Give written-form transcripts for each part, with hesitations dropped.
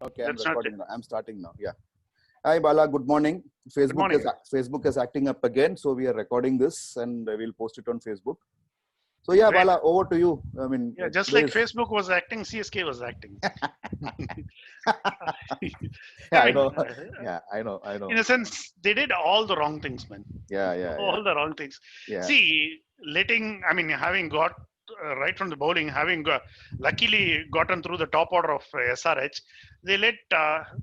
Okay, I'm That's not it. recording now. I'm starting now. Yeah. Hi, Bala. Good morning. Good morning. Facebook is acting up again, so we are recording this and we'll post it on Facebook. So yeah, Great. Bala, over to you. I mean, Yeah, just today like is Facebook was acting, CSK was acting. yeah, I I mean, know. Yeah, I know. in a sense, they did all the wrong things, man. Yeah. All the wrong things. Yeah. See, having got right from the bowling, luckily gotten through the top order of SRH, they let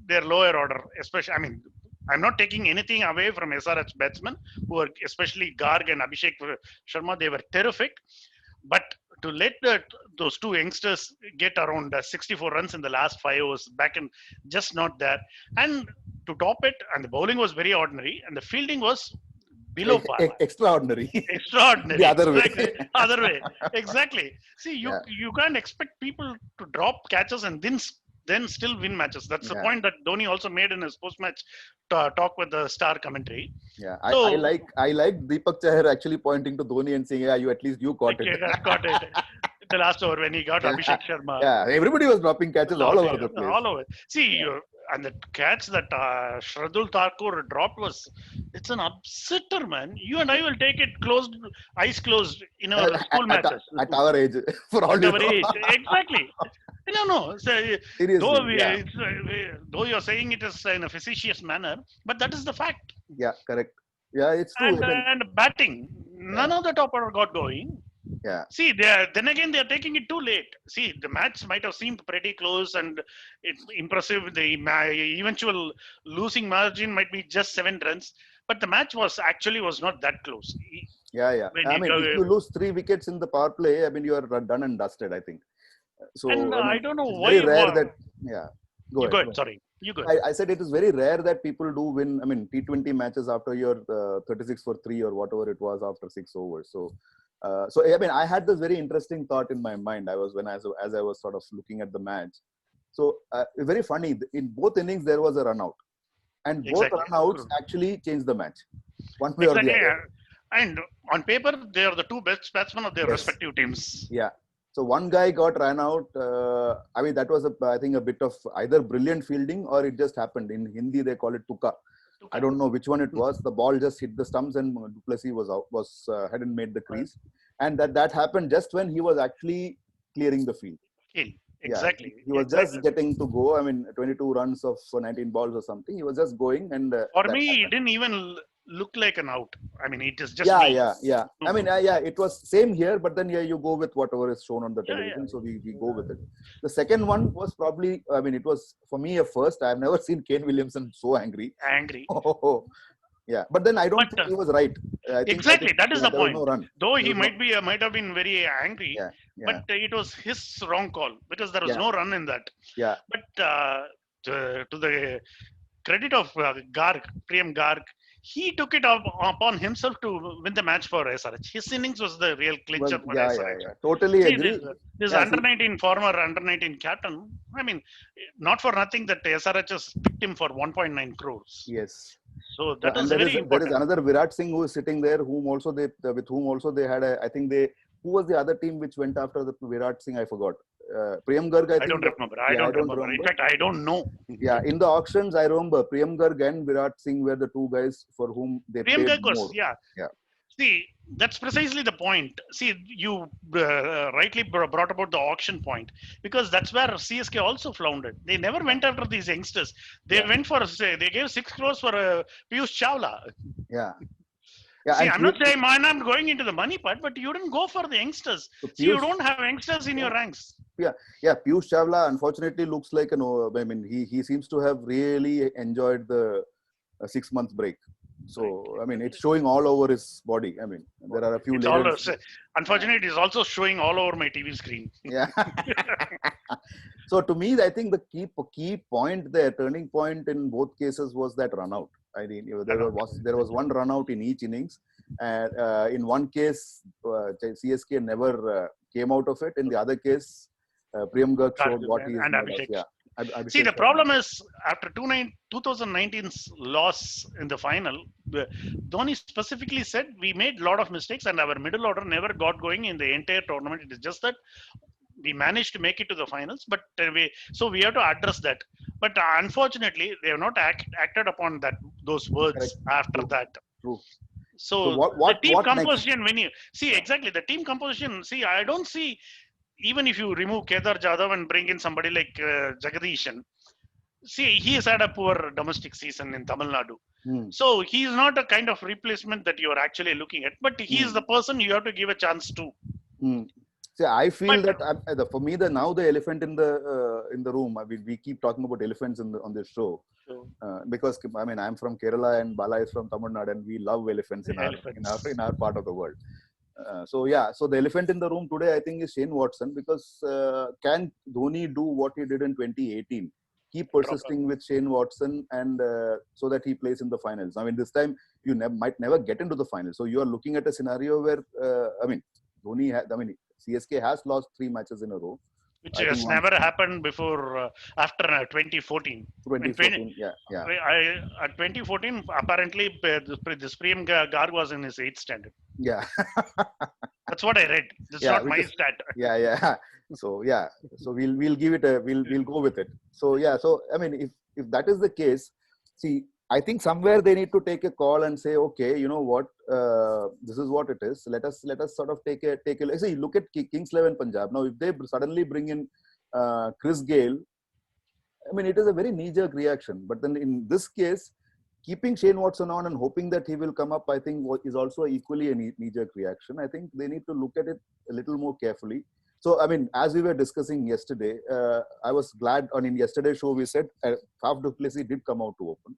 their lower order, especially, I'm not taking anything away from SRH batsmen, who are especially Garg and Abhishek Sharma, they were terrific. But to let those two youngsters get around 64 runs in the last 5 overs back in, just not there. And to top it, and the bowling was very ordinary, and the fielding was below par. Extraordinary. The Extraordinary. other way. Other way. Exactly. See, Yeah. you can't expect people to drop catches and then still win matches. That's the Yeah. point that Dhoni also made in his post-match talk with the star commentary. Yeah, So, I like Deepak Chahar actually pointing to Dhoni and saying, "Yeah, you at least you caught it." got it. The last over when he got Yeah, Abhishek Sharma. yeah. Everybody was dropping catches all over the place. All over. See, Yeah. and the catch that Shradul Thakur dropped it's an upsetter, man. You and I will take it closed, eyes closed in our school matches. At our age, for all At you our know. age, exactly. No. So, Seriously, yeah. Though you're saying it is in a facetious manner, but that is the fact. Yeah, correct. Yeah, it's true. And batting, none of the top order got going. Yeah. See, then again, they're taking it too late. See, the match might have seemed pretty close and impressive. The eventual losing margin might be just 7 runs, but the match was not that close. Yeah. If you lose 3 wickets in the power play, you are done and dusted, I think. So, and I don't know it's why. very rare that, yeah. Go ahead. Sorry. You go. I said it is very rare that people do win, T20 matches after your 36 for 3 or whatever it was after 6 overs. So, I had this very interesting thought in my mind. As I was sort of looking at the match. So, very funny. In both innings, there was a run out. And both runouts actually changed the match. One way or the other. And on paper, they are the two best batsmen of their respective teams. Yeah. So one guy got ran out. That was I think a bit of either brilliant fielding or it just happened. In Hindi, they call it tuka. I don't know which one it was. The ball just hit the stumps and du Plessis hadn't made the crease, and that happened just when he was actually clearing the field. Exactly. Yeah, he was just getting to go. 22 runs of 19 balls or something. He was just going, and for me, it didn't even look like an out. It is just yeah. It was same here, but then you go with whatever is shown on the television. So we go with it. The second one was probably, it was for me a first. I've never seen Kane Williamson so angry. Yeah, but then I don't think he was right. I think that is the point. No run. Though he might have been very angry, but it was his wrong call because there was no run in that. Yeah. But to the credit of Priyam Garg, he took it upon himself to win the match for SRH. His innings was the real clincher for SRH. Yeah. Totally agree. This former under 19 captain, not for nothing that SRH has picked him for 1.9 crores. Yes. So that is very important. There is another Virat Singh who is sitting there, with whom also they had who was the other team which went after the Virat Singh? I forgot. Priyam Garg, I don't remember. I don't remember. In fact, I don't know. Yeah, in the auctions, I remember Priyam Garg and Virat Singh were the two guys for whom they paid more. Yeah. See, that's precisely the point. See, you rightly brought about the auction point because that's where CSK also floundered. They never went after these youngsters. They went for, they gave 6 crores for Piyush Chawla. Yeah. See, I'm not saying I'm going into the money part, but you didn't go for the youngsters. So you don't have youngsters in your ranks. Yeah. Piyush Chawla unfortunately looks like he seems to have really enjoyed the 6 months break. So it's showing all over his body. There are a few layers. Unfortunately, it's also showing all over my TV screen. Yeah. So to me, I think the key point there, turning point in both cases was that run out. There was one run out in each innings, and in one case, CSK never came out of it. In the other case, Priyam Garg showed what he is made of. Yeah. See, the problem is after 2019's loss in the final, Dhoni specifically said we made a lot of mistakes and our middle order never got going in the entire tournament. It is just that we managed to make it to the finals, but we have to address that. But unfortunately, they have not acted upon those words Correct. after True. that. True. So So the team what next? composition, when you see exactly the team composition, see, I don't see, even if you remove Kedar Jadhav and bring in somebody like Jagadishan, see, he has had a poor domestic season in Tamil Nadu. Hmm. So he is not a kind of replacement that you are actually looking at, but he is the person you have to give a chance to. Hmm. See, I feel But that for me, now the elephant in the room. I mean, we keep talking about elephants on this show because I mean I'm from Kerala and Bala is from Tamil Nadu, and we love elephants in our part of the world. So the elephant in the room today, I think, is Shane Watson, because can Dhoni do what he did in 2018? Keep persisting with Shane Watson, and so that he plays in the finals. I mean, this time you might never get into the finals. So you are looking at a scenario where I mean, CSK has lost 3 matches in a row, which has never happened before after 2014. 2014, yeah. At 2014, apparently, this Prem Garg was in his 8th standard. Yeah. That's what I read. This is not my stat. Yeah. So we'll give it we'll go with it. So I mean, if that is the case, see, I think somewhere they need to take a call and say, okay, you know what, this is what it is. Let us sort of take a see. Look at Kings 11 Punjab. Now, if they suddenly bring in Chris Gale, I mean, it is a very knee-jerk reaction. But then in this case, keeping Shane Watson on and hoping that he will come up, I think, is also equally a knee-jerk reaction. I think they need to look at it a little more carefully. So, I mean, as we were discussing yesterday, I was glad. In yesterday's show, we said Faf du Plessis did come out to open.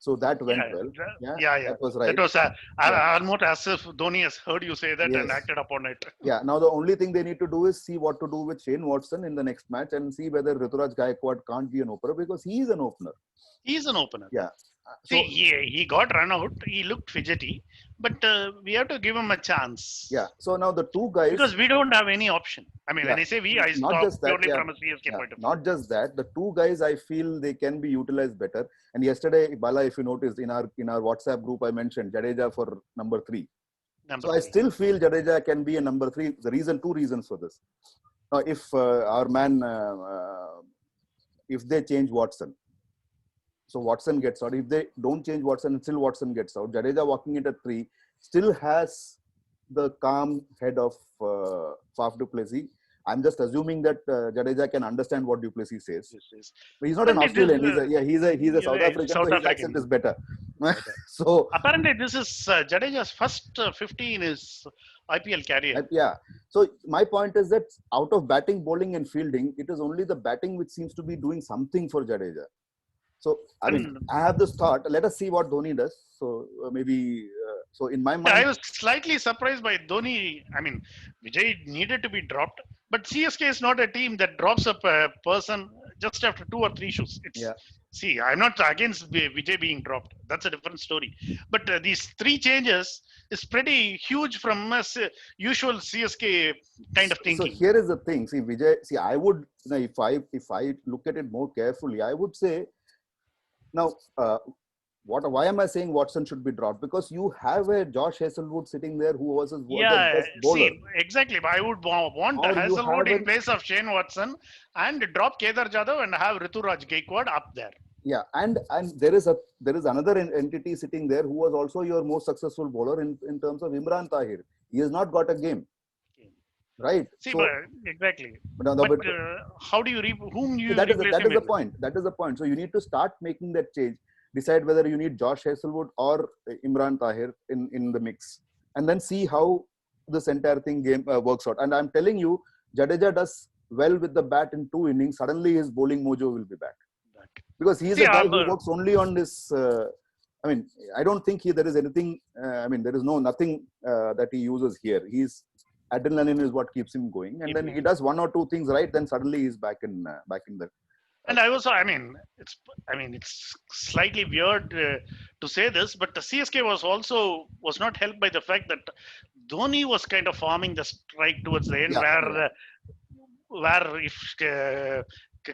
So that went well. Yeah. That was right. That was almost as if Dhoni has heard you say that and acted upon it. Yeah. Now the only thing they need to do is see what to do with Shane Watson in the next match and see whether Rituraj Gaikwad can't be an opener, because he is an opener. He's an opener. Yeah. See, he got run out. He looked fidgety, but we have to give him a chance. Yeah. So now the two guys, because we don't have any option. I mean, when I say we, I talk purely from a CSK point of view. Not just that, the two guys, I feel they can be utilized better. And yesterday, Bala, if you noticed in our WhatsApp group, I mentioned Jadeja for number 3. I still feel Jadeja can be a number 3. Two reasons for this. Now, if our man, if they change Watson, so Watson gets out. If they don't change Watson, still Watson gets out. Jadeja walking in at 3 still has the calm head of Faf du Plessis. I'm just assuming that Jadeja can understand what du Plessis says. Yes. But he's not an Australian. He's a South African. So his accent is better. So apparently, this is Jadeja's first 50 in his IPL career. Yeah. So my point is that out of batting, bowling, and fielding, it is only the batting which seems to be doing something for Jadeja. So, I mean, I have this thought. Let us see what Dhoni does. So, maybe, so in my mind. I was slightly surprised by Dhoni. I mean, Vijay needed to be dropped. But CSK is not a team that drops a person just after 2 or 3 shows. See, I'm not against Vijay being dropped. That's a different story. But these 3 changes is pretty huge from usual CSK kind of thinking. So, here is the thing. See, Vijay, I would, if I look at it more carefully, I would say, now, why am I saying Watson should be dropped? Because you have a Josh Hazlewood sitting there who was the best bowler. See, exactly. But I would want Hazlewood in place of Shane Watson and drop Kedar Jadhav and have Rituraj Gaikwad up there. Yeah, and there is another entity sitting there who was also your most successful bowler in terms of Imran Tahir. He has not got a game. Right. See, so, exactly. But how do you whom you that is the point. That is the point. So you need to start making that change. Decide whether you need Josh Hazlewood or Imran Tahir in the mix, and then see how this entire thing works out. And I'm telling you, Jadeja does well with the bat in 2 innings. Suddenly his bowling mojo will be back, because he's a guy who works only on this. I mean, I don't think there is anything. There is nothing that he uses here. Adrenaline is what keeps him going, and then he does 1 or 2 things right. Then suddenly he's back in the. And it's slightly weird to say this, but the CSK was not helped by the fact that Dhoni was kind of farming the strike towards the end, where if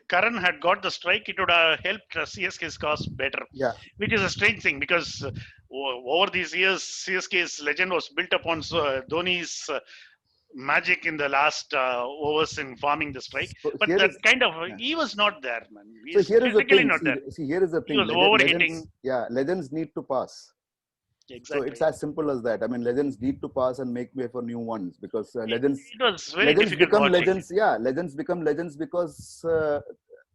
Karan had got the strike, it would have helped CSK's cause better. Yeah. Which is a strange thing, because over these years, CSK's legend was built upon Dhoni's magic in the last overs in forming the strike. So But here that is, kind of, yeah. he was not there, man. So He's here is the physically thing. not there. See, here is the He thing. was overhitting. Legends, yeah, legends need to pass. So it's Exactly. as simple as that. I mean, legends need to pass and make way for new ones, because It, it was very legends difficult become watching. legends. Yeah, legends become legends because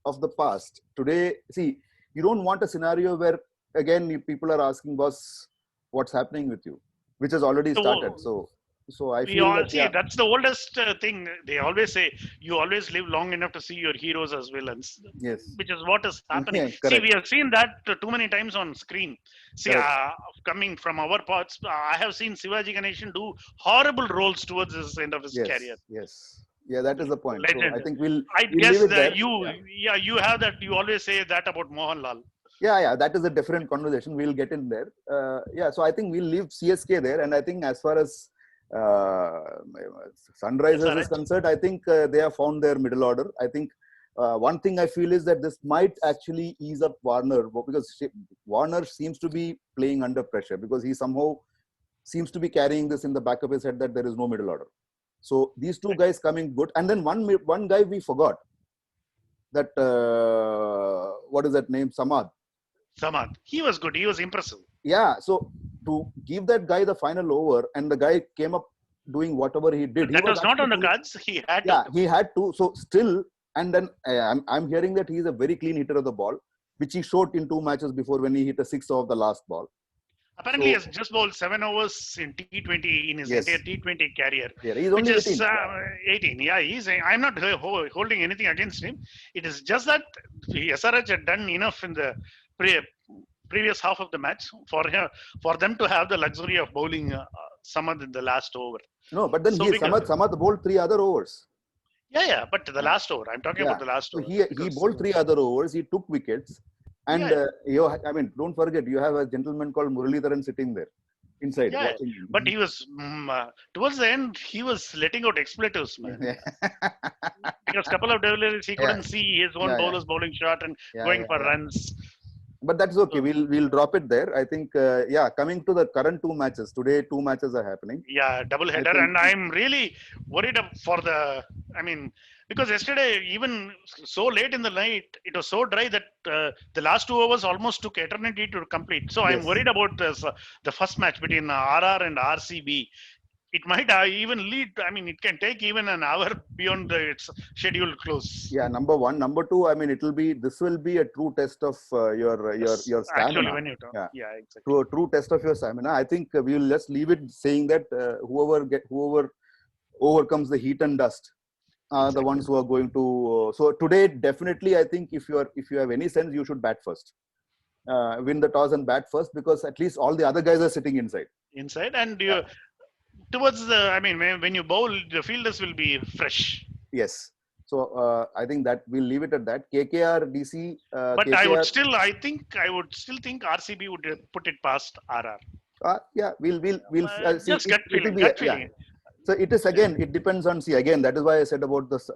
of the past. Today, see, you don't want a scenario where again people are asking, boss, what's happening with you, which has already So started. So I we feel all that, see yeah, that's the oldest thing. They always say you always live long enough to see your heroes as villains, yes, which is what is happening. yeah, See, we correct, have seen that too many times on screen. See, correct. coming from our parts, I have seen Shivaji Ganeshan do horrible roles towards the end of his career. Yes, yes, yeah, that is the point. So I Legend. think I we'll leave guess it that there. you, Yeah. yeah, you have that. You always say that about Mohanlal. Yeah, that is a different conversation. We'll get in there. Yeah, so I think we'll leave CSK there, and I think as far as uh, Sunrisers is SRH. concerned, I think they have found their middle order. I think one thing I feel is that this might actually ease up Warner, because Warner seems to be playing under pressure, because he somehow seems to be carrying this in the back of his head that there is no middle order. So these two guys coming good, and then one guy we forgot, that what is that name, Samad. Samad. He was good. He was impressive. Yeah, so to give that guy the final over, and the guy came up doing whatever he did, he That was was not actually on the pulling, cards. He had to. yeah, he had to. So still, and then I'm hearing that he's a very clean hitter of the ball, which he showed in 2 matches before when he hit a six of the last ball. Apparently, he So has just bowled 7 overs in T20 in his entire yes, T20 career, yeah, he's which only is 18. Yeah, 18. Yeah, I'm not holding anything against him. It is just that SRH had done enough in the pre- previous half of the match for them to have the luxury of bowling Samad in the last over. no, but then So he because Samad bowled 3 other overs. but the Yeah, last over. I'm talking yeah. about the last So over he because bowled 3 other overs. He took wickets, yeah, and I mean, don't forget, you have a gentleman called Muralidharan sitting there inside yeah. watching But him. he was towards the end. He was letting out expletives, man. Because couple of deliveries he Yeah, couldn't see his own yeah, yeah, bowler's bowling shot and yeah, going yeah, for yeah. runs. But that's okay. So, We'll drop it there. I think yeah. Coming to the current 2 matches today, 2 matches are happening. yeah, double I header, think and I'm really worried for the. I mean, because yesterday even so late in the night, it was so dry that the last 2 overs almost took eternity to complete. So I'm yes. worried about this, the first match between RR and RCB. It might even lead. I mean, it can take even an hour beyond its scheduled close. Yeah. Number one. Number two. I mean, this will be a true test of Yes, your actually, stamina. when you talk, Yeah. yeah, exactly. True test of your stamina. I think we will just leave it saying that whoever overcomes the heat and dust are the Exactly. ones who are going to. So today, definitely, I think if you have any sense, you should bat first. Win the toss and bat first, because at least all the other guys are sitting inside. Inside, and Yeah. you towards the. I mean, when you bowl, the fielders will be fresh. Yes. So I think that we'll leave it at that. KKR, DC, But KKR. I would still think RCB would put it past RR. Yeah, we'll see. Just gut It'll feeling, be gut yeah. feeling. So it is again. It depends on, see, again. That is why I said about See,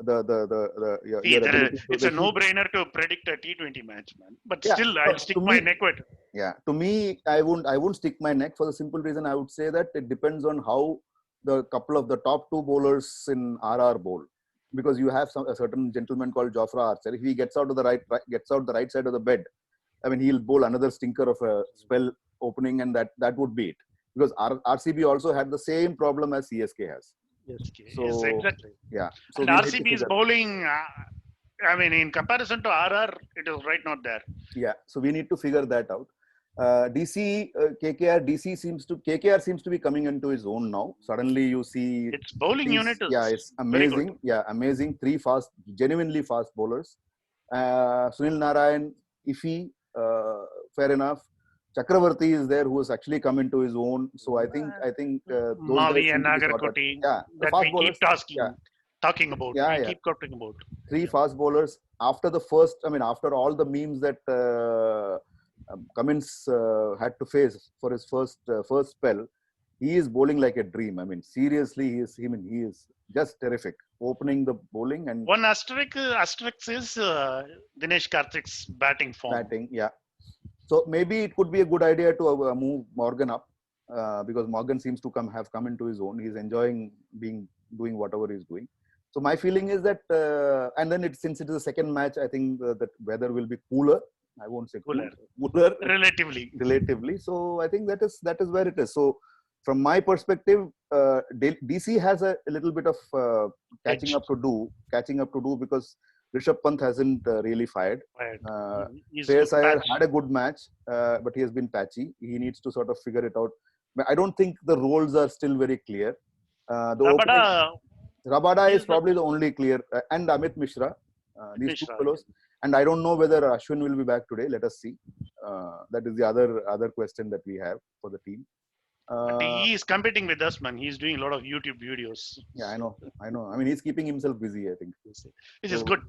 your ability to it's the a heat. no-brainer to predict a T20 match, man. But Yeah. still, So I'll stick to my me, neck with. yeah. To me, I won't stick my neck, for the simple reason I would say that it depends on how the couple of the top two bowlers in RR bowl, because you have a certain gentleman called Jofra Archer. If he gets out gets out the right side of the bed, I mean, he'll bowl another stinker of a spell opening, and that would be it. Because RCB also had the same problem as CSK has. Yes, yes, So exactly. yeah, so And we need to RCB is figure. bowling. I mean, in comparison to RR, it is right not there. Yeah, so we need to figure that out. DC, KKR, KKR seems to be coming into his own now. Suddenly, you see Its bowling unit things. Yeah, is it's very good. amazing. Yeah, amazing. Three genuinely fast bowlers. Sunil Narayan, Iffy, fair enough. Chakravarti is there, who has actually come into his own. So I think those guys Mavi seem and to be sorted. Nagarkoti Yeah, the that fast we keep bowlers. Yeah, talking about. yeah, We yeah. keep talking about. Three fast bowlers. After the first, I mean, after all the memes that Cummins had to face for his first spell, he is bowling like a dream. I mean, seriously, he is just terrific, opening the bowling and One asterisk is Dinesh Karthik's batting form. batting. Yeah, so maybe it could be a good idea to move Morgan up, because Morgan seems to have come into his own. He's enjoying being doing whatever he's doing. So my feeling is that, and then since it is the second match, I think that weather will be cooler. I won't say cooler relatively. So I think that is where it is. So from my perspective, DC has a little bit of catching up to do because Rishabh Pant hasn't really fired. Shreyas Iyer had a good match, but he has been patchy. He needs to sort of figure it out. I don't think the roles are still very clear. Rabada is probably the only clear, and Amit Mishra, these two fellows. And I don't know whether Ashwin will be back today. Let us see. That is the other question that we have for the team. But he is competing with us, man. He's doing a lot of YouTube videos. Yeah, I know. I mean, he's keeping himself busy, I think. Which is good.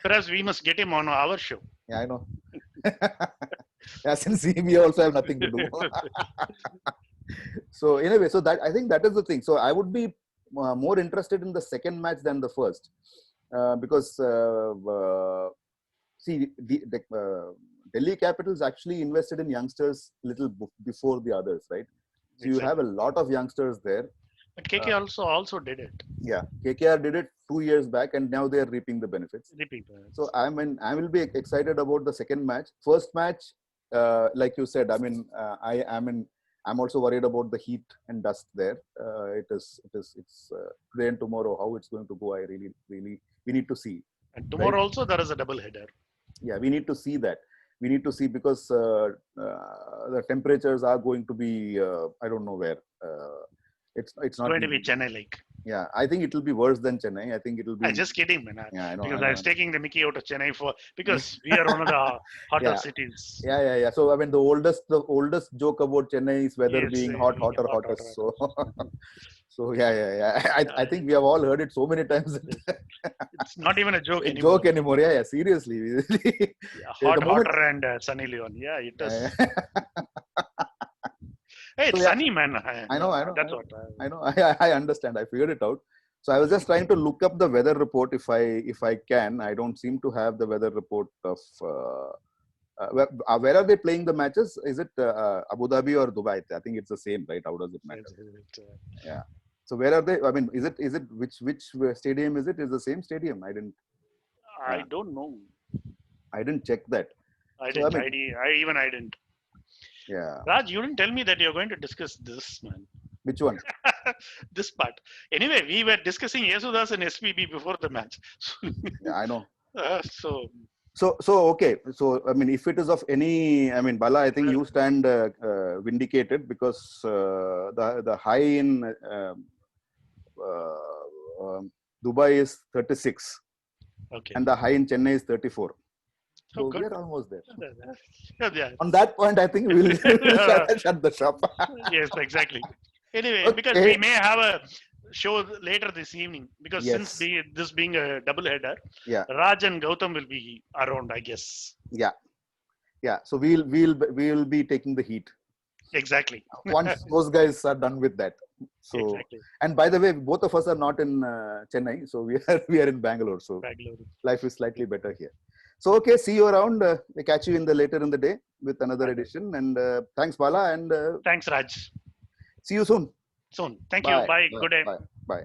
Perhaps we must get him on our show. Yeah, I know. Yeah, since we also have nothing to do. So anyway, so that I think that is the thing. So I would be more interested in the second match than the first, because see, Delhi Capitals actually invested in youngsters little before the others, right? So you have a lot of youngsters there. But KKR also did it. Yeah, KKR did it 2 years back, and now they are reaping the benefits. So I will be excited about the second match. First match, like you said, I'm also worried about the heat and dust there. It's today and tomorrow. How it's going to go, we need to see. And tomorrow also there is a double header. Yeah, we need to see that. We need to see because the temperatures are going to be I don't know where. It's not going to be Chennai like. Yeah, I think it will be worse than Chennai. I think it will be. I'm just kidding, man. Yeah, I know. Because I was taking the Mickey out of Chennai because we are one of the hotter cities. Yeah. So I mean, the oldest joke about Chennai is weather being hotter. So yeah. I think we have all heard it so many times. It's not even a joke anymore. Yeah. Seriously. Hotter and Sunny Leon. Yeah, it is. Hey, it's sunny, man. I know. That's what I know. I understand. I figured it out. So I was just trying to look up the weather report if I can. I don't seem to have the weather report of where are they playing the matches? Is it Abu Dhabi or Dubai? I think it's the same, right? How does it matter? Yeah. So where are they? I mean, is it which stadium is it? Is the same stadium? I don't know. I didn't check that. I didn't. Yeah. Raj, you didn't tell me that you're going to discuss this, man. Which one? This part. Anyway, we were discussing Yesudas and SPB before the match. Yeah, I know. So okay. So I mean, if it is of any, I mean, Bala, I think you stand vindicated because the high in Dubai is 36, okay, and the high in Chennai is 34. So we are almost there. Yeah. On that point, I think we'll shut the shop. Yes, exactly. Anyway, because we may have a show later this evening, because since this being a double header, Raj and Gautam will be around, I guess. Yeah. So we'll be taking the heat. Exactly. Once those guys are done with that. So exactly. And by the way, both of us are not in Chennai, so we are in Bangalore. So life is slightly better here. So okay, see you around. Catch you later in the day with another edition. And thanks, Bala, and thanks, Raj. See you soon. Thank you. Bye. Good day. Bye.